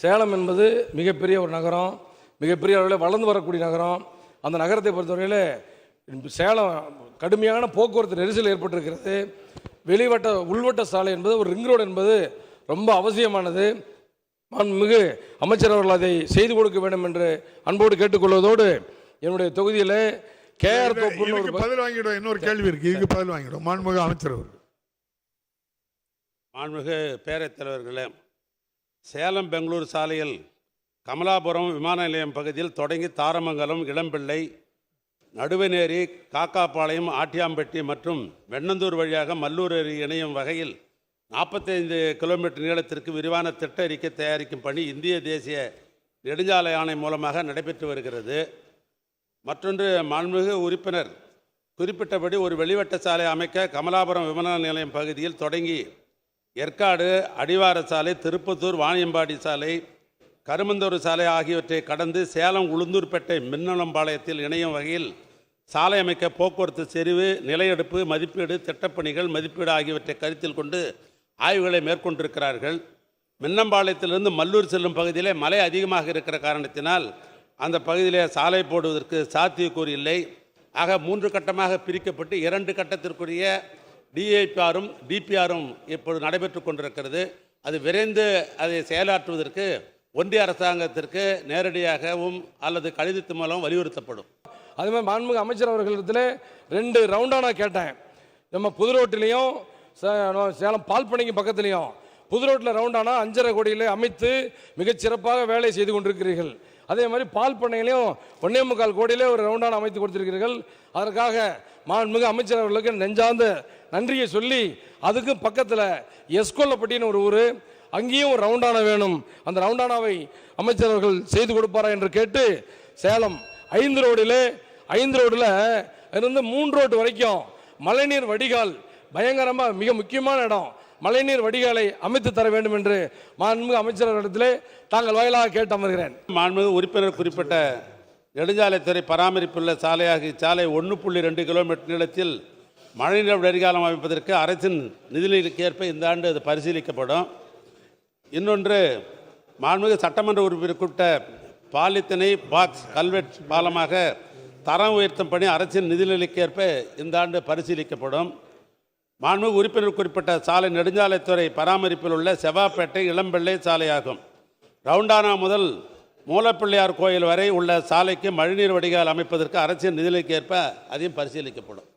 சேலம் என்பது மிகப்பெரிய ஒரு நகரம், மிகப்பெரிய அளவில் வளர்ந்து வரக்கூடிய நகரம். அந்த நகரத்தை பொறுத்தவரையில் சேலம் கடுமையான போக்குவரத்து நெரிசல் ஏற்பட்டிருக்கிறது. வெளிவட்ட உள்வட்ட சாலை என்பது ஒரு ரிங் ரோடு என்பது ரொம்ப அவசியமானது. மிகு அமைச்சர் அவர்கள் அதை செய்து கொடுக்க வேண்டும் என்று அன்போடு கேட்டுக்கொள்வதோடு என்னுடைய தொகுதியில் கேஆர் தோப்பு பதில் வாங்கிடும். இன்னொரு கேள்வி இருக்கு, இதுக்கு பதில் வாங்கிடும். மாண்புமிகு அமைச்சர் அவர்கள். மாண்புமிகு பேரவைத் தலைவர்களே, சேலம் பெங்களூர் சாலையில் கமலாபுரம் விமான நிலையம் பகுதியில் தொடங்கி தாரமங்கலம், இளம்பிள்ளை, நடுவநேரி, காக்காப்பாளையம், ஆட்டியாம்பட்டி மற்றும் வெண்ணந்தூர் வழியாக மல்லூர் ஏரி இணையும் வகையில் 45 கிலோமீட்டர் நீளத்திற்கு விரிவான திட்ட அறிக்கை தயாரிக்கும் பணி இந்திய தேசிய நெடுஞ்சாலை ஆணையம் மூலமாக நடைபெற்று வருகிறது. மற்றொன்று, மாண்புமிகு உறுப்பினர் குறிப்பிட்டபடி ஒரு வெளிவட்ட சாலை அமைக்க கமலாபுரம் விமான நிலையம் பகுதியில் தொடங்கி ஏற்காடு, அடிவார சாலை, திருப்பத்தூர், வாணியம்பாடி சாலை, கருமந்தூர் சாலை ஆகியவற்றை கடந்து சேலம் உளுந்தூர்பேட்டை மின்னலம்பாளையத்தில் இணையும் வகையில் சாலை அமைக்க போக்குவரத்து செறிவு, நிலையெடுப்பு, மதிப்பீடு, திட்டப்பணிகள், மதிப்பீடு ஆகியவற்றை கருத்தில் கொண்டு ஆய்வுகளை மேற்கொண்டிருக்கிறார்கள். மின்னம்பாளையத்திலிருந்து மல்லூர் செல்லும் பகுதியிலே மழை அதிகமாக இருக்கிற காரணத்தினால் அந்த பகுதியிலே சாலை போடுவதற்கு சாத்தியக்கூறு இல்லை. ஆக 3 கட்டமாக பிரிக்கப்பட்டு 2 கட்டத்திற்குரிய டிஐபிஆரும் டிபிஆரும் இப்போது நடைபெற்று கொண்டிருக்கிறது. அது விரைந்து அதை செயலாற்றுவதற்கு ஒன்றிய அரசாங்கத்திற்கு நேரடியாகவும் அல்லது கடிதத்து மூலம் வலியுறுத்தப்படும். அதே மாதிரி மாண்புமிகு அமைச்சர் அவர்களிடத்தில் 2 ரவுண்டானா கேட்டேன். நம்ம புது ரோட்டிலையும் சேலம் பால்பனைக்கு பக்கத்துலையும் புது ரோட்டில் ரவுண்டானா 5.5 கோடியில் அமைத்து மிகச்சிறப்பாக வேலை செய்து கொண்டிருக்கிறீர்கள். அதே மாதிரி பால்பண்ணையிலையும் 1.25 கோடியிலே ஒரு ரவுண்டானா அமைத்து கொடுத்திருக்கிறீர்கள். அதற்காக மாண்புமிகு அமைச்சர் அவர்களுக்கு நெஞ்சார்ந்த நன்றியை சொல்லி, அதுக்கு பக்கத்தில் எஸ்கொல்லப்பட்டின்னு ஒரு ஊர், அங்கேயும் ஒரு ரவுண்டானா வேணும். அந்த ரவுண்டானாவை அமைச்சர் அவர்கள் செய்து கொடுப்பாரா என்று கேட்டு சேலம் 5 ரோடில் இருந்து 3 ரோடு வரைக்கும் மழைநீர் வடிகால் பயங்கரமாக மிக முக்கியமான இடம், மழைநீர் வடிகாலை அமைத்து தர வேண்டும் என்று மாண்புமிகு அமைச்சர்களிடத்திலே தாங்கள் வாயிலாக கேட்டு அமர்கிறேன். மாண்புமிகு உறுப்பினர் குறிப்பிட்ட நெடுஞ்சாலைத்துறை பராமரிப்புள்ள சாலையாக இச்சாலை 1.2 கிலோமீட்டர் நீளத்தில் மழைநீர் வடிகாலம் அமைப்பதற்கு அரசின் நிதிநிலைக்கு ஏற்ப இந்த ஆண்டு அது பரிசீலிக்கப்படும். இன்னொன்று, மாண்புமிகு சட்டமன்ற உறுப்பினர் குறிப்பிட்ட பாலித்தனை பாக்ஸ் கல்வெட் பாலமாக தரம் உயர்த்தும் பணி அரசின் நிதிநிலைக்கு ஏற்ப இந்த ஆண்டு பரிசீலிக்கப்படும். மாண்புமிகு உறுப்பினர் குறிப்பிட்ட சாலை நெடுஞ்சாலைத்துறை பராமரிப்பில் உள்ள செவ்வாப்பேட்டை இளம்பிள்ளை சாலையாகும். ரவுண்டானா முதல் மூலப்பிள்ளையார் கோயில் வரை உள்ள சாலைக்கு மழைநீர் வடிகால் அமைப்பதற்கு அரசின் நிதிநிலைக்கு ஏற்ப அதையும் பரிசீலிக்கப்படும்.